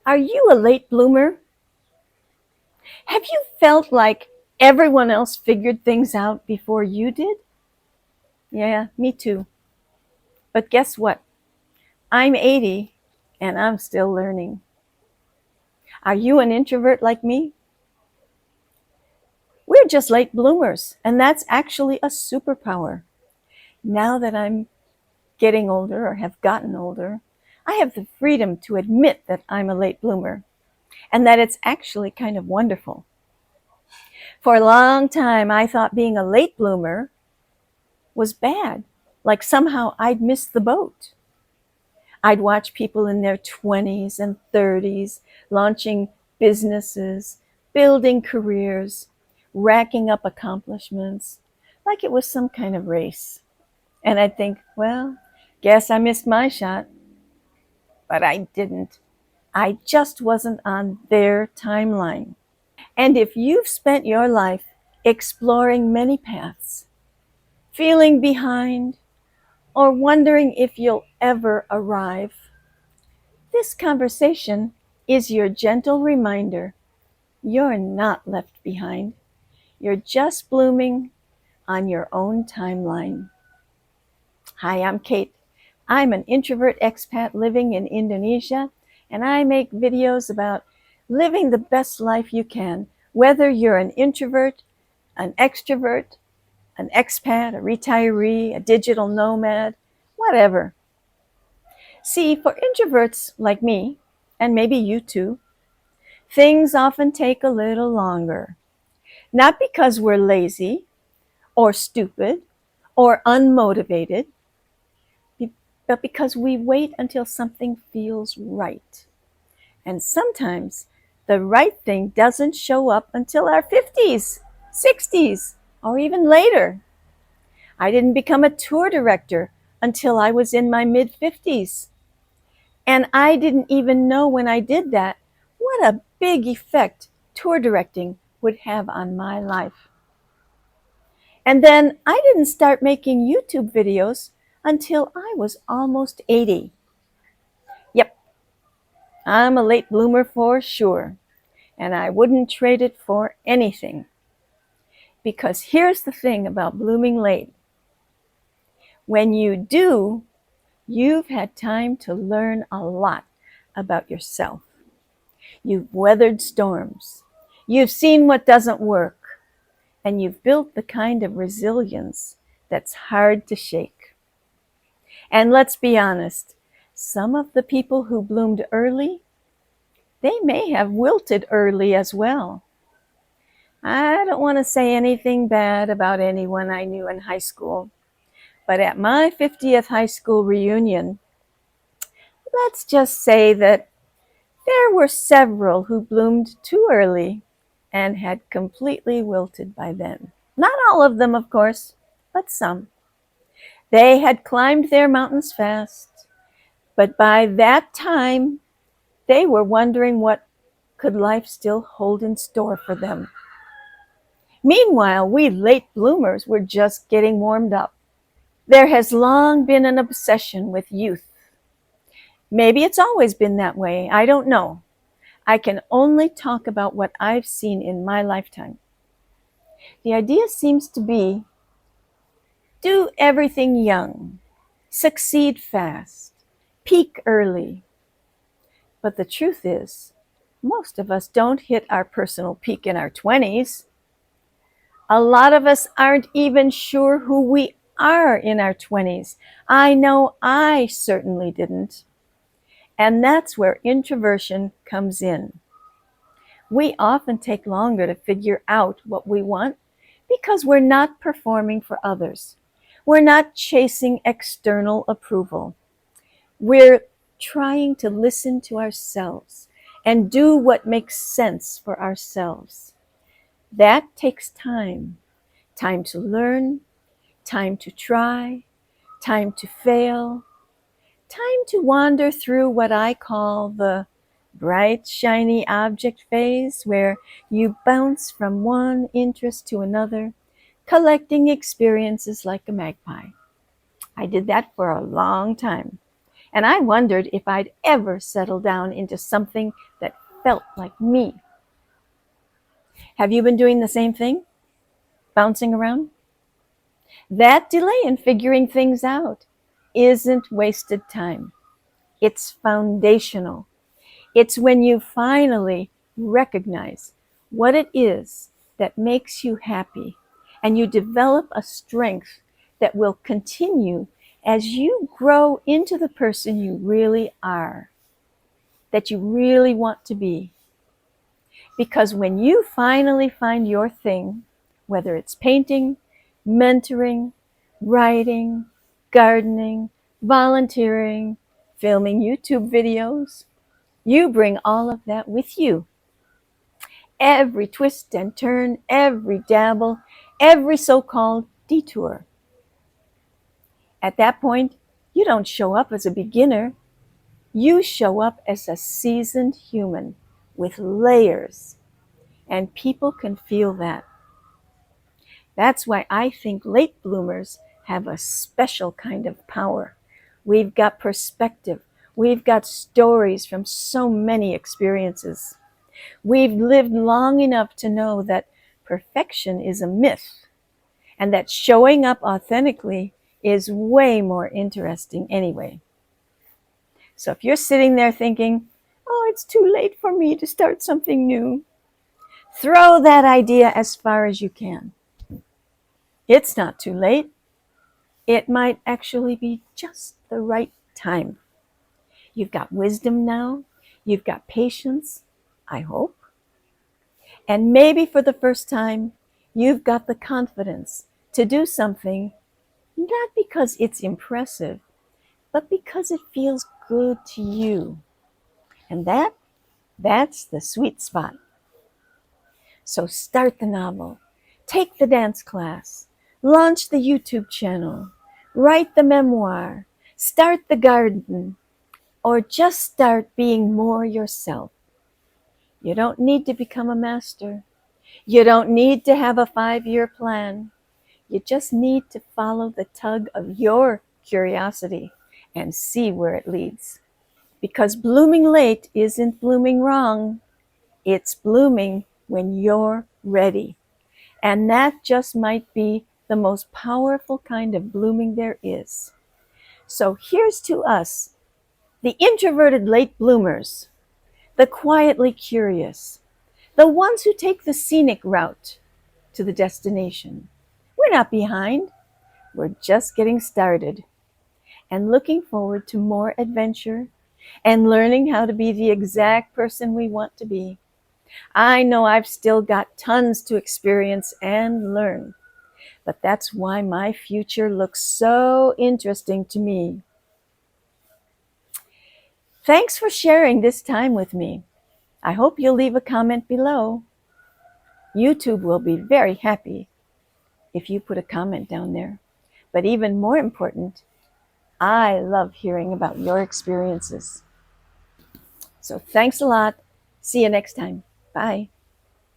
Are you a late bloomer? Have you felt like everyone else figured things out before you did? Yeah, me too. But guess what? I'm 80 and I'm still learning. Are you an introvert like me? We're just late bloomers, and that's actually a superpower. Now that I'm getting older or have gotten older, I have the freedom to admit that I'm a late bloomer and that it's actually kind of wonderful. For a long time, I thought being a late bloomer was bad, like somehow I'd missed the boat. I'd watch people in their 20s and 30s launching businesses, building careers, racking up accomplishments, like it was some kind of race. And I'd think, well, guess I missed my shot. But I didn't. I just wasn't on their timeline. And if you've spent your life exploring many paths, feeling behind, or wondering if you'll ever arrive, this conversation is your gentle reminder you're not left behind. You're just blooming on your own timeline. Hi, I'm Kate. I'm an introvert expat living in Indonesia, and I make videos about living the best life you can, whether you're an introvert, an extrovert, an expat, a retiree, a digital nomad, whatever. See, for introverts like me, and maybe you too, things often take a little longer. Not because we're lazy or stupid or unmotivated, but because we wait until something feels right. And sometimes the right thing doesn't show up until our 50s, 60s, or even later. I didn't become a tour director until I was in my mid-50s. And I didn't even know when I did that what a big effect tour directing would have on my life. And then I didn't start making YouTube videos until I was almost 80. Yep, I'm a late bloomer for sure, and I wouldn't trade it for anything. Because here's the thing about blooming late. When you do, you've had time to learn a lot about yourself. You've weathered storms. You've seen what doesn't work. And you've built the kind of resilience that's hard to shake. And let's be honest, some of the people who bloomed early, they may have wilted early as well. I don't want to say anything bad about anyone I knew in high school, but at my 50th high school reunion, let's just say that there were several who bloomed too early and had completely wilted by then. Not all of them, of course, but some. They had climbed their mountains fast, but by that time, they were wondering what could life still hold in store for them. Meanwhile, we late bloomers were just getting warmed up. There has long been an obsession with youth. Maybe it's always been that way. I don't know. I can only talk about what I've seen in my lifetime. The idea seems to be do everything young, succeed fast, peak early. But the truth is, most of us don't hit our personal peak in our 20s. A lot of us aren't even sure who we are in our 20s. I know I certainly didn't. And that's where introversion comes in. We often take longer to figure out what we want because we're not performing for others. We're not chasing external approval. We're trying to listen to ourselves and do what makes sense for ourselves. That takes time. Time to learn, time to try, time to fail, time to wander through what I call the bright, shiny object phase, where you bounce from one interest to another, collecting experiences like a magpie. I did that for a long time. And I wondered if I'd ever settle down into something that felt like me. Have you been doing the same thing? Bouncing around? That delay in figuring things out isn't wasted time. It's foundational. It's when you finally recognize what it is that makes you happy and you develop a strength that will continue as you grow into the person you really are, that you really want to be. Because when you finally find your thing, whether it's painting, mentoring, writing, gardening, volunteering, filming YouTube videos, you bring all of that with you. Every twist and turn, every dabble, every so-called detour. At that point, you don't show up as a beginner. You show up as a seasoned human with layers, and people can feel that. That's why I think late bloomers have a special kind of power. We've got perspective. We've got stories from so many experiences. We've lived long enough to know that perfection is a myth and that showing up authentically is way more interesting anyway. So if you're sitting there thinking, oh, it's too late for me to start something new, throw that idea as far as you can. It's not too late. It might actually be just the right time. You've got wisdom now. You've got patience, I hope. And maybe for the first time, you've got the confidence to do something, not because it's impressive, but because it feels good to you. And that's the sweet spot. So start the novel, take the dance class, launch the YouTube channel, write the memoir, start the garden, or just start being more yourself. You don't need to become a master. You don't need to have a 5-year plan. You just need to follow the tug of your curiosity and see where it leads. Because blooming late isn't blooming wrong. It's blooming when you're ready. And that just might be the most powerful kind of blooming there is. So here's to us, the introverted late bloomers, the quietly curious, the ones who take the scenic route to the destination. We're not behind. We're just getting started and looking forward to more adventure and learning how to be the exact person we want to be. I know I've still got tons to experience and learn, but that's why my future looks so interesting to me. Thanks for sharing this time with me. I hope you'll leave a comment below. YouTube will be very happy if you put a comment down there. But even more important, I love hearing about your experiences. So thanks a lot. See you next time. Bye.